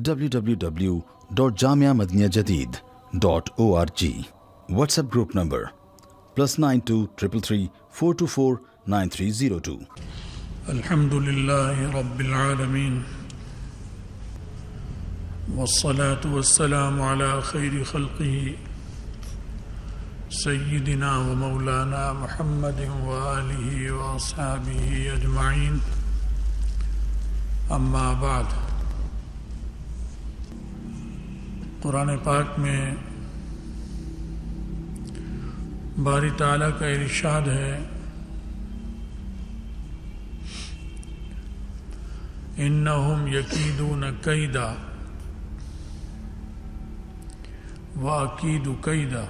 www.jamiamadiniyajadid.org. WhatsApp group number +92 333 424 9302. الحمدللہ رب العالمین والصلاة والسلام على خیر خلقہ سیدنا و مولانا محمد وآلہ واصحابہ اجمعین، اما بعد۔ قرآن پاک میں باری تعالیٰ کا ارشاد ہے، انہم یکیدون کیدا واکید کیدا۔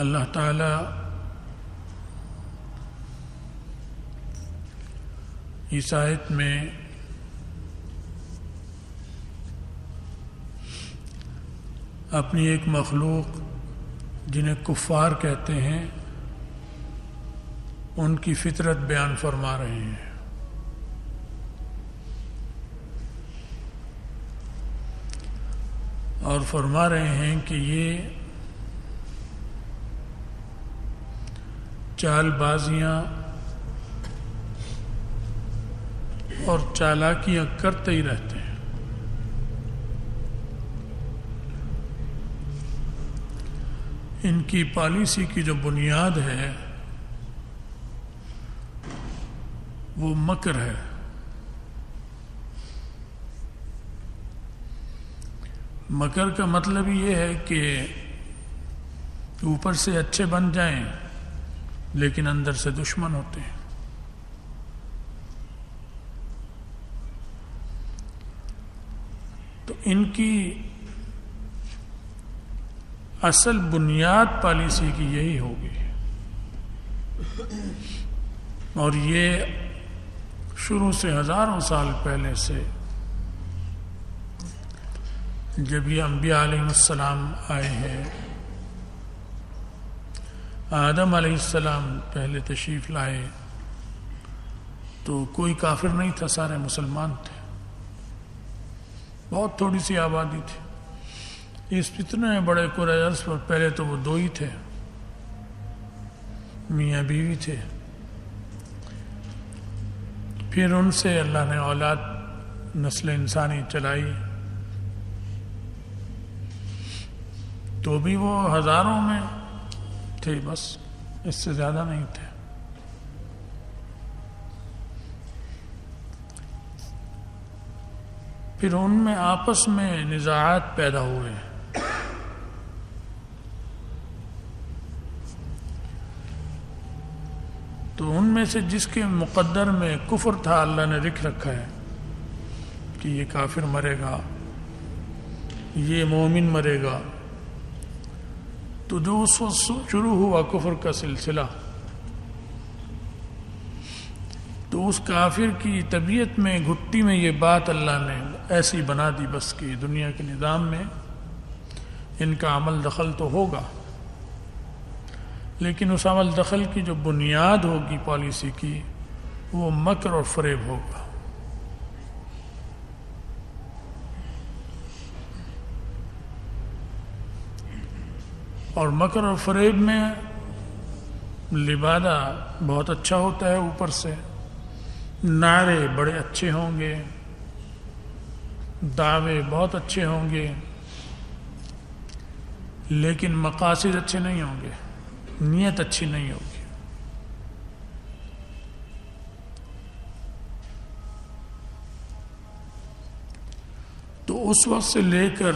اللہ تعالی اس آیت میں اپنی ایک مخلوق جنہیں کفار کہتے ہیں ان کی فطرت بیان فرما رہے ہیں۔ اور فرما رہے ہیں کہ یہ چال بازیاں اور چالاکیاں کرتے ہی رہتے ہیں۔ ان کی پالیسی کی جو بنیاد ہے وہ مکر ہے۔ مکر کا مطلب یہ ہے کہ اوپر سے اچھے بن جائیں لیکن اندر سے دشمن ہوتے ہیں۔ تو ان کی اصل بنیاد پالیسی کی یہی ہوگی، اور یہ شروع سے ہزاروں سال پہلے سے، جب یہ انبیاء علیہ السلام آئے ہیں، آدم علیہ السلام پہلے تشریف لائے تو کوئی کافر نہیں تھا، سارے مسلمان تھے، بہت تھوڑی سی آبادی تھی۔ اس اتنے بڑے کرۂ ارض پر پہلے تو وہ دو ہی تھے، میاں بیوی تھے، پھر ان سے اللہ نے اولاد نسل انسانی چلائی، تو بھی وہ ہزاروں میں تھے، بس اس سے زیادہ نہیں تھے۔ پھر ان میں آپس میں نزاعات پیدا ہوئے، تو ان میں سے جس کے مقدر میں کفر تھا اللہ نے لکھ رکھا ہے کہ یہ کافر مرے گا، یہ مومن مرے گا، تو جو اس وقت شروع ہوا کفر کا سلسلہ، تو اس کافر کی طبیعت میں گھٹی میں یہ بات اللہ نے ایسی بنا دی بس کہ دنیا کے نظام میں ان کا عمل دخل تو ہوگا، لیکن اس عمل دخل کی جو بنیاد ہوگی پالیسی کی وہ مکر اور فریب ہوگا۔ اور مکر اور فریب میں لبادہ بہت اچھا ہوتا ہے، اوپر سے نعرے بڑے اچھے ہوں گے، دعوے بہت اچھے ہوں گے، لیکن مقاصد اچھے نہیں ہوں گے، نیت اچھی نہیں ہوگی۔ تو اس وقت سے لے کر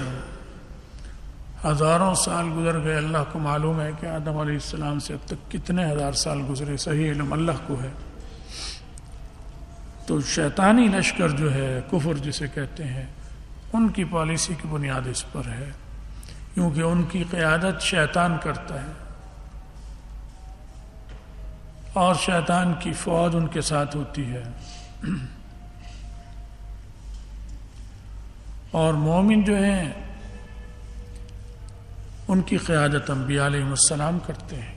ہزاروں سال گزر گئے، اللہ کو معلوم ہے کہ آدم علیہ السلام سے اب تک کتنے ہزار سال گزرے، صحیح علم اللہ کو ہے۔ تو شیطانی لشکر جو ہے، کفر جسے کہتے ہیں، ان کی پالیسی کی بنیاد اس پر ہے، کیونکہ ان کی قیادت شیطان کرتا ہے، اور شیطان کی فوج ان کے ساتھ ہوتی ہے، اور مومن جو ہیں ان کی قیادت انبیاء علیہ السلام کرتے ہیں،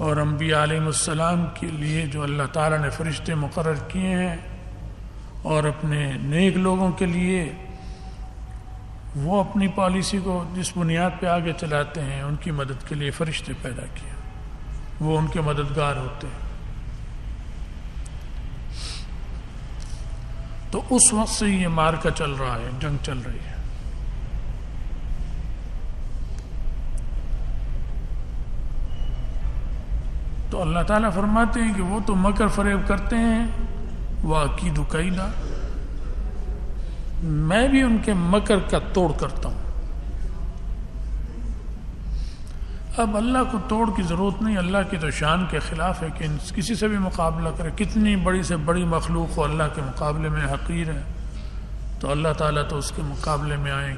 اور انبیاء علیہ السلام کے لیے جو اللہ تعالیٰ نے فرشتے مقرر کیے ہیں اور اپنے نیک لوگوں کے لیے وہ اپنی پالیسی کو جس بنیاد پہ آگے چلاتے ہیں ان کی مدد کے لیے فرشتے پیدا کیے، وہ ان کے مددگار ہوتے ہیں۔ تو اس وقت سے یہ معرکہ چل رہا ہے، جنگ چل رہی ہے۔ تو اللہ تعالیٰ فرماتے ہیں کہ وہ تو مکر فریب کرتے ہیں، وَأَكِيدُ كَيْدًا، میں بھی ان کے مکر کا توڑ کرتا ہوں۔ اب اللہ کو توڑ کی ضرورت نہیں، اللہ کی تو شان کے خلاف ہے کہ کسی سے بھی مقابلہ کرے، کتنی بڑی سے بڑی مخلوق ہو اللہ کے مقابلے میں حقیر ہے، تو اللہ تعالیٰ تو اس کے مقابلے میں آئیں،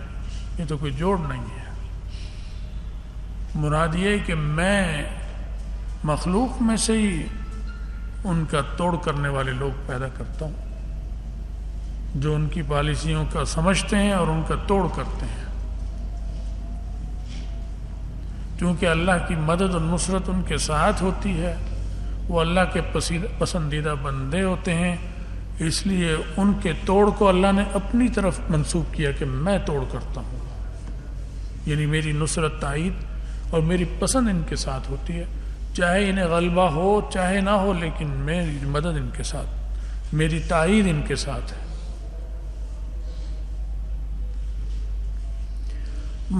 یہ تو کوئی جوڑ نہیں ہے۔ مراد یہ ہے کہ میں مخلوق میں سے ہی ان کا توڑ کرنے والے لوگ پیدا کرتا ہوں، جو ان کی پالیسیوں کا سمجھتے ہیں اور ان کا توڑ کرتے ہیں۔ چونکہ اللہ کی مدد اور نصرت ان کے ساتھ ہوتی ہے، وہ اللہ کے پسندیدہ بندے ہوتے ہیں، اس لیے ان کے توڑ کو اللہ نے اپنی طرف منسوب کیا کہ میں توڑ کرتا ہوں، یعنی میری نصرت تائید اور میری پسند ان کے ساتھ ہوتی ہے، چاہے انہیں غلبہ ہو چاہے نہ ہو، لیکن میری مدد ان کے ساتھ، میری تائید ان کے ساتھ ہے۔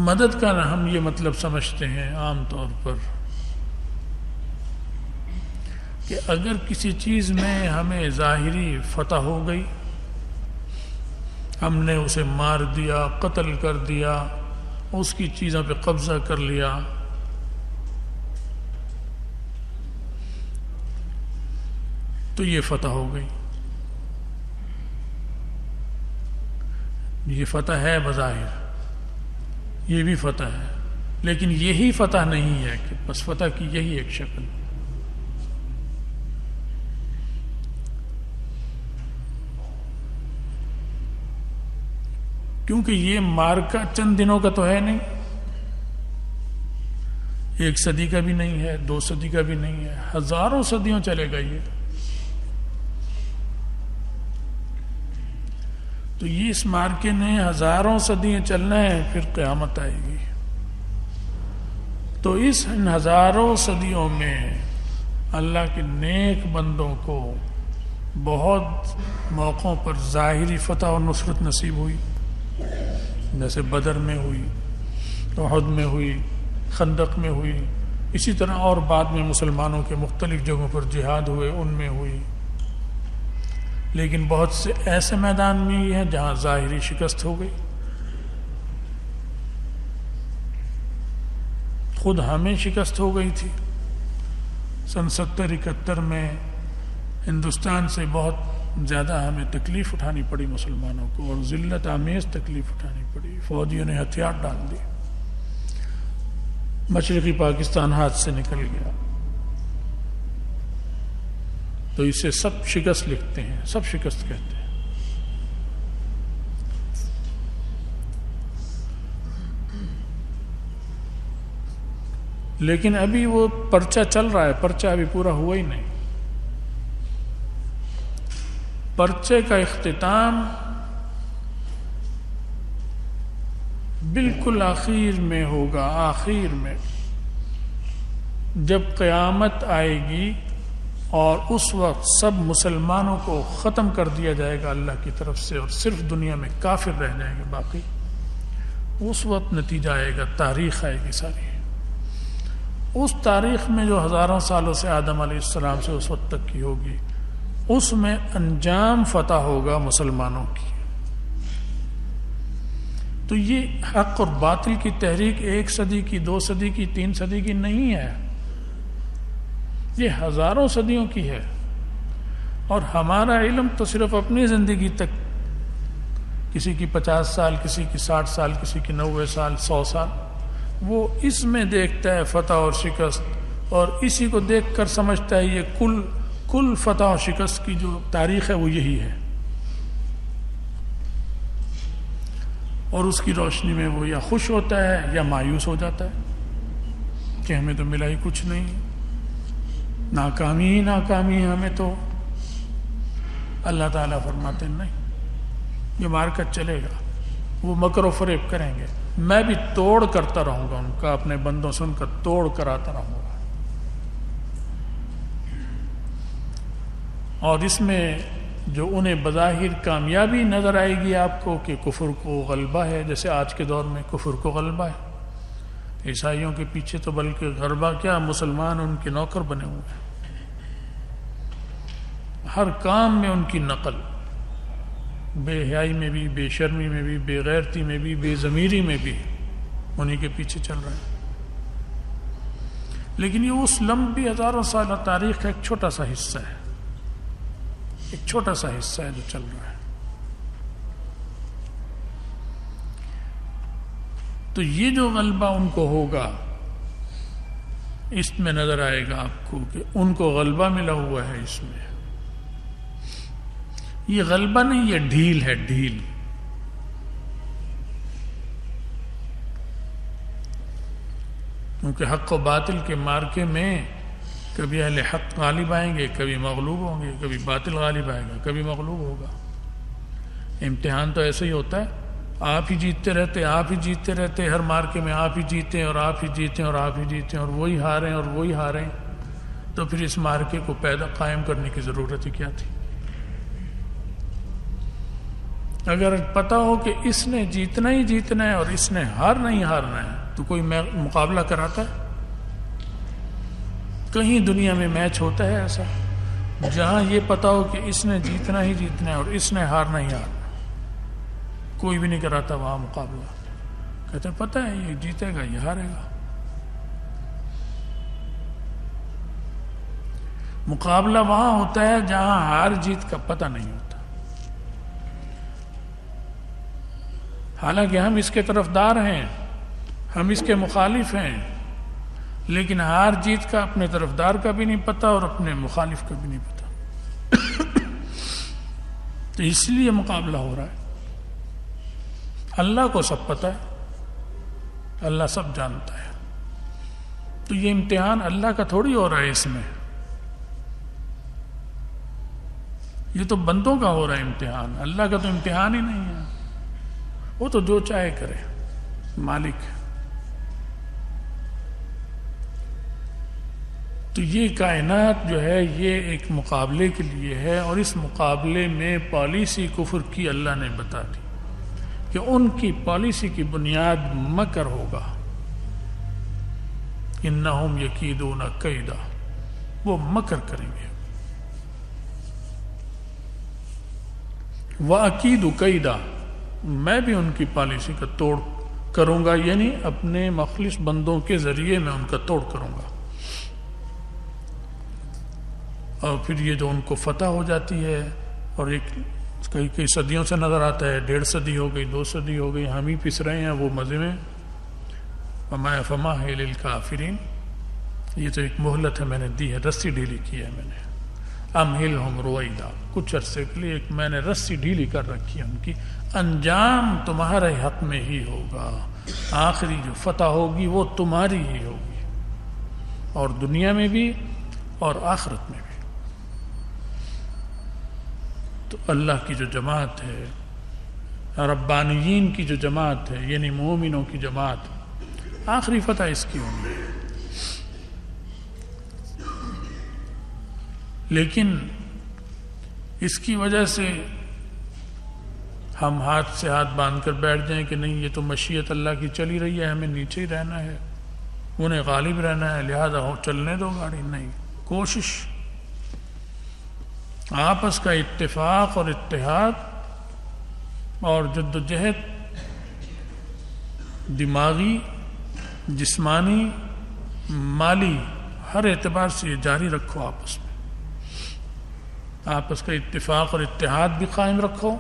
مدد کا ہم یہ مطلب سمجھتے ہیں عام طور پر کہ اگر کسی چیز میں ہمیں ظاہری فتح ہو گئی، ہم نے اسے مار دیا، قتل کر دیا، اس کی چیزوں پہ قبضہ کر لیا، تو یہ فتح ہو گئی، یہ فتح ہے بظاہر، یہ بھی فتح ہے، لیکن یہی فتح نہیں ہے کہ بس فتح کی یہی ایک شکل۔ کیونکہ یہ معرکہ چند دنوں کا تو ہے نہیں، 1 صدی کا بھی نہیں ہے، 2 صدی کا بھی نہیں ہے، ہزاروں صدیوں چلے گا یہ۔ تو یہ اس معرکے نے ہزاروں صدیاں چلنا ہے، پھر قیامت آئے گی۔ تو اس ہزاروں صدیوں میں اللہ کے نیک بندوں کو بہت موقعوں پر ظاہری فتح اور نصرت نصیب ہوئی، جیسے بدر میں ہوئی، احد میں ہوئی، خندق میں ہوئی، اسی طرح اور بعد میں مسلمانوں کے مختلف جگہوں پر جہاد ہوئے، ان میں ہوئی۔ لیکن بہت سے ایسے میدان میں یہ ہیں جہاں ظاہری شکست ہو گئی۔ خود ہمیں شکست ہو گئی تھی سن 70-71 میں، ہندوستان سے بہت زیادہ ہمیں تکلیف اٹھانی پڑی مسلمانوں کو، اور ذلت آمیز تکلیف اٹھانی پڑی، فوجیوں نے ہتھیار ڈال دی، مشرقی پاکستان ہاتھ سے نکل گیا۔ تو اسے سب شکست لکھتے ہیں، سب شکست کہتے ہیں۔ لیکن ابھی وہ پرچہ چل رہا ہے، پرچہ ابھی پورا ہوا ہی نہیں۔ پرچے کا اختتام بالکل آخر میں ہوگا، آخر میں جب قیامت آئے گی اور اس وقت سب مسلمانوں کو ختم کر دیا جائے گا اللہ کی طرف سے، اور صرف دنیا میں کافر رہ جائیں گے باقی، اس وقت نتیجہ آئے گا، تاریخ آئے گی ساری۔ اس تاریخ میں جو ہزاروں سالوں سے آدم علیہ السلام سے اس وقت تک کی ہوگی، اس میں انجام فتح ہوگا مسلمانوں کی۔ تو یہ حق اور باطل کی تحریک 1 صدی کی، 2 صدی کی، 3 صدی کی نہیں ہے، یہ ہزاروں صدیوں کی ہے۔ اور ہمارا علم تو صرف اپنی زندگی تک، کسی کی 50 سال، کسی کی 60 سال، کسی کی 90 سال، 100 سال، وہ اس میں دیکھتا ہے فتح اور شکست، اور اسی کو دیکھ کر سمجھتا ہے یہ کل فتح اور شکست کی جو تاریخ ہے وہ یہی ہے، اور اس کی روشنی میں وہ یا خوش ہوتا ہے یا مایوس ہو جاتا ہے کہ ہمیں تو ملا ہی کچھ نہیں، ناکامی ہی ناکامی ہے ہمیں تو. اللہ تعالیٰ فرماتے نہیں، یہ مارکیٹ چلے گا، وہ مکر و فریب کریں گے، میں بھی توڑ کرتا رہوں گا ان کا، اپنے بندوں سے ان کا توڑ کراتا رہوں گا. اور اس میں جو انہیں بظاہر کامیابی نظر آئے گی آپ کو کہ کفر کو غلبہ ہے، جیسے آج کے دور میں کفر کو غلبہ ہے. عیسائیوں کے پیچھے تو بلکہ غلبہ کیا، مسلمان ان کے نوکر بنے ہوئے ہیں. ہر کام میں ان کی نقل، بے حیائی میں بھی، بے شرمی میں بھی، بے غیرتی میں بھی، بے ضمیری میں بھی انہی کے پیچھے چل رہے ہیں. لیکن یہ اس لمبی ہزاروں سالہ تاریخ کا ایک چھوٹا سا حصہ ہے، ایک چھوٹا سا حصہ ہے جو چل رہا ہے. تو یہ جو غلبہ ان کو ہوگا، اس میں نظر آئے گا آپ کو کہ ان کو غلبہ ملا ہوا ہے. اس میں یہ غلبہ نہیں، یہ ڈھیل ہے، ڈھیل. کیونکہ حق و باطل کے مارکے میں کبھی اہل حق غالب آئیں گے، کبھی مغلوب ہوں گے، کبھی باطل غالب آئے گا، کبھی مغلوب ہوگا. امتحان تو ایسے ہی ہوتا ہے، آپ ہی جیتتے رہتے، آپ ہی جیتتے رہتے، ہر مارکے میں آپ ہی جیتے اور آپ ہی جیتے اور آپ ہی جیتے اور وہی ہاریں اور وہی ہاریں. تو پھر اس مارکے کو قائم کرنے کی ضرورت ہی کیا تھی؟ اگر پتہ ہو کہ اس نے جیتنا ہی جیتنا ہے اور اس نے ہارنا ہی ہارنا ہے تو کوئی مقابلہ کراتا ہے؟ کہیں دنیا میں میچ ہوتا ہے ایسا جہاں یہ پتہ ہو کہ اس نے جیتنا ہی جیتنا ہے اور اس نے ہارنا ہی ہارنا؟ کوئی بھی نہیں کراتا وہاں مقابلہ. کہتے پتہ ہے یہ جیتے گا، یہ ہارے گا. مقابلہ وہاں ہوتا ہے جہاں ہار جیت کا پتہ نہیں ہوتا. حالانکہ ہم اس کے طرفدار ہیں، ہم اس کے مخالف ہیں، لیکن ہار جیت کا اپنے طرفدار کا بھی نہیں پتہ اور اپنے مخالف کا بھی نہیں پتہ. تو اس لیے مقابلہ ہو رہا ہے. اللہ کو سب پتہ ہے، اللہ سب جانتا ہے. تو یہ امتحان اللہ کا تھوڑی ہو رہا ہے، اس میں یہ تو بندوں کا ہو رہا ہے امتحان. اللہ کا تو امتحان ہی نہیں ہے، وہ تو جو چاہے کرے، مالک ہے. تو یہ کائنات جو ہے یہ ایک مقابلے کے لیے ہے، اور اس مقابلے میں پالیسی کفر کی اللہ نے بتا دی کہ ان کی پالیسی کی بنیاد مکر ہوگا. انہم یکیدون کیدا، وہ مکر کریں گے. وَأَكِيدُ کیدا، میں بھی ان کی پالیسی کا توڑ کروں گا، یعنی اپنے مخلص بندوں کے ذریعے میں ان کا توڑ کروں گا. اور پھر یہ جو ان کو فتح ہو جاتی ہے، اور ایک کئی صدیوں سے نظر آتا ہے، 1.5 صدی ہو گئی، 2 صدی ہو گئی، ہم ہی پس رہے ہیں وہ مزے میں. فما ہے للکافرین، یہ تو ایک مہلت ہے میں نے دی ہے، رسی ڈھیلی کی ہے میں نے. امہلہم رویدا، کچھ عرصے کے لیے ایک میں نے رسی ڈھیلی کر رکھی ہے ان کی. انجام تمہارے حق میں ہی ہوگا، آخری جو فتح ہوگی وہ تمہاری ہی ہوگی، اور دنیا میں بھی اور آخرت میں بھی. تو اللہ کی جو جماعت ہے، ربانیین کی جو جماعت ہے، یعنی مومنوں کی جماعت، آخری فتح اس کی ہوگی. لیکن اس کی وجہ سے ہم ہاتھ سے ہاتھ باندھ کر بیٹھ جائیں کہ نہیں یہ تو مشیت اللہ کی چلی رہی ہے، ہمیں نیچے ہی رہنا ہے، انہیں غالب رہنا ہے، لہذا ہو چلنے دو گاڑی. نہیں، کوشش، آپس کا اتفاق اور اتحاد اور جد و جہد، دماغی، جسمانی، مالی، ہر اعتبار سے یہ جاری رکھو. آپس میں آپس کا اتفاق اور اتحاد بھی قائم رکھو،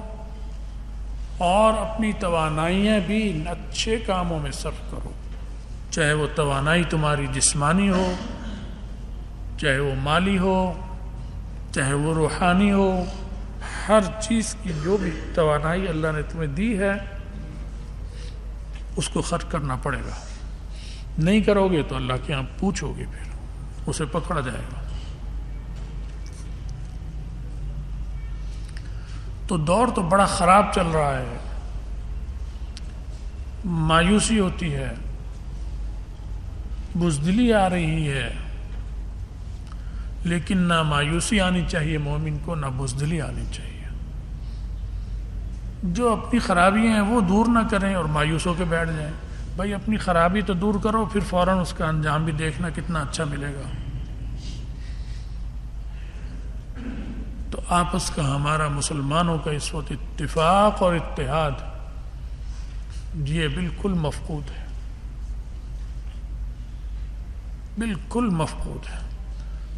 اور اپنی توانائیاں بھی اچھے کاموں میں صرف کرو. چاہے وہ توانائی تمہاری جسمانی ہو، چاہے وہ مالی ہو، چاہے وہ روحانی ہو، ہر چیز کی جو بھی توانائی اللہ نے تمہیں دی ہے اس کو خرچ کرنا پڑے گا. نہیں کرو گے تو اللہ کے یہاں پوچھو گے، پھر اسے پکڑا جائے گا. تو دور تو بڑا خراب چل رہا ہے، مایوسی ہوتی ہے، بزدلی آ رہی ہے، لیکن نہ مایوسی آنی چاہیے مومن کو، نہ بزدلی آنی چاہیے۔ جو اپنی خرابی ہیں وہ دور نہ کریں اور مایوس ہو کے بیٹھ جائیں۔ بھائی اپنی خرابی تو دور کرو، پھر فوراً اس کا انجام بھی دیکھنا کتنا اچھا ملے گا۔ تو آپس کا ہمارا مسلمانوں کا اس وقت اتفاق اور اتحاد یہ بالکل مفقود ہے، بالکل مفقود ہے۔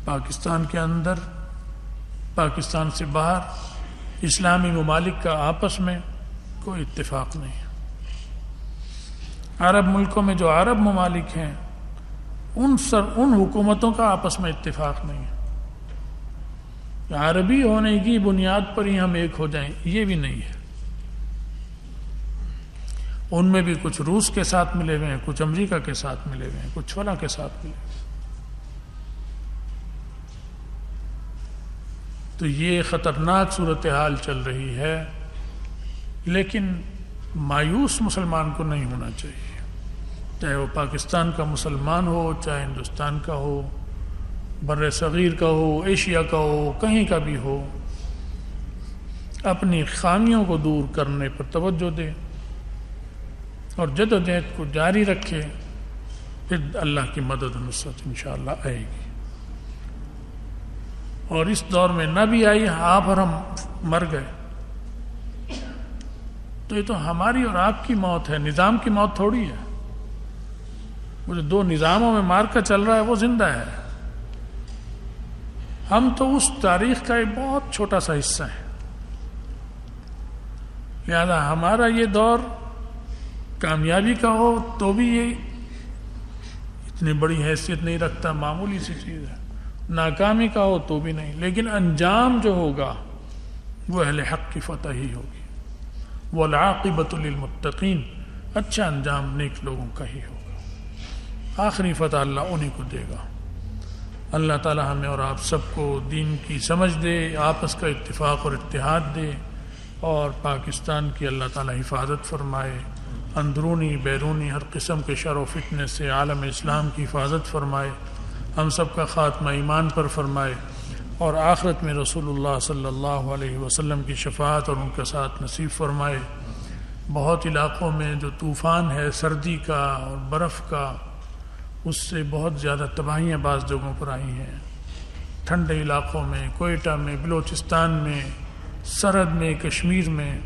پاکستان کے اندر، پاکستان سے باہر اسلامی ممالک کا آپس میں کوئی اتفاق نہیں ہے۔ عرب ملکوں میں جو عرب ممالک ہیں ان حکومتوں کا آپس میں اتفاق نہیں ہے۔ عربی ہونے کی بنیاد پر ہی ہم ایک ہو جائیں، یہ بھی نہیں ہے۔ ان میں بھی کچھ روس کے ساتھ ملے ہوئے ہیں، کچھ امریکہ کے ساتھ ملے ہوئے ہیں، کچھ فلاں کے ساتھ ملے ہوئے ہیں۔ تو یہ خطرناک صورتحال چل رہی ہے، لیکن مایوس مسلمان کو نہیں ہونا چاہیے، چاہے وہ پاکستان کا مسلمان ہو، چاہے ہندوستان کا ہو، بر صغیر کا ہو، ایشیا کا ہو، کہیں کا بھی ہو، اپنی خامیوں کو دور کرنے پر توجہ دے اور جد و جہد کو جاری رکھے، پھر اللہ کی مدد و نصرت انشاءاللہ آئے گی۔ اور اس دور میں نہ بھی آئی، آپ اور ہم مر گئے تو یہ تو ہماری اور آپ کی موت ہے، نظام کی موت تھوڑی ہے۔ وہ جو دو نظاموں میں مارکا چل رہا ہے وہ زندہ ہے، ہم تو اس تاریخ کا ایک بہت چھوٹا سا حصہ ہے۔ لہذا ہمارا یہ دور کامیابی کا ہو تو بھی یہ اتنی بڑی حیثیت نہیں رکھتا، معمولی سی چیز ہے، ناکامی کا ہو تو بھی نہیں، لیکن انجام جو ہوگا وہ اہل حق کی فتح ہی ہوگی۔ والعاقبۃ للمتقین، اچھا انجام نیک لوگوں کا ہی ہوگا، آخری فتح اللہ انہی کو دے گا۔ اللہ تعالی ہمیں اور آپ سب کو دین کی سمجھ دے، آپس کا اتفاق اور اتحاد دے، اور پاکستان کی اللہ تعالی حفاظت فرمائے، اندرونی بیرونی ہر قسم کے شر و فتنے سے عالم اسلام کی حفاظت فرمائے، ہم سب کا خاتمہ ایمان پر فرمائے، اور آخرت میں رسول اللہ صلی اللہ علیہ وسلم کی شفاعت اور ان کا ساتھ نصیب فرمائے۔ بہت علاقوں میں جو طوفان ہے سردی کا اور برف کا، اس سے بہت زیادہ تباہیاں بعض جگہوں پر آئی ہیں، ٹھنڈے علاقوں میں، کوئٹہ میں، بلوچستان میں، سرحد میں، کشمیر میں۔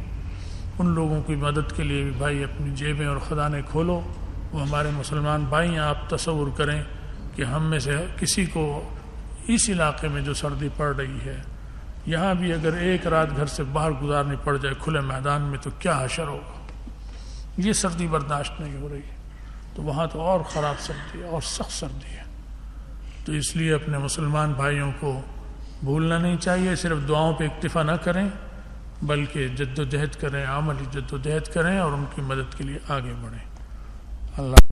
ان لوگوں کی مدد کے لیے بھی بھائی اپنی جیبیں اور خزانے کھولو، وہ ہمارے مسلمان بھائی ہیں۔ آپ تصور کریں کہ ہم میں سے کسی کو اس علاقے میں جو سردی پڑ رہی ہے، یہاں بھی اگر ایک رات گھر سے باہر گزارنی پڑ جائے کھلے میدان میں تو کیا حشر ہوگا۔ یہ سردی برداشت نہیں ہو رہی، تو وہاں تو اور خراب سردی ہے اور سخت سردی ہے۔ تو اس لیے اپنے مسلمان بھائیوں کو بھولنا نہیں چاہیے، صرف دعاؤں پہ اکتفا نہ کریں بلکہ جد و جہد کریں، عملی جد و جہد کریں اور ان کی مدد کے لیے آگے بڑھیں۔ اللہ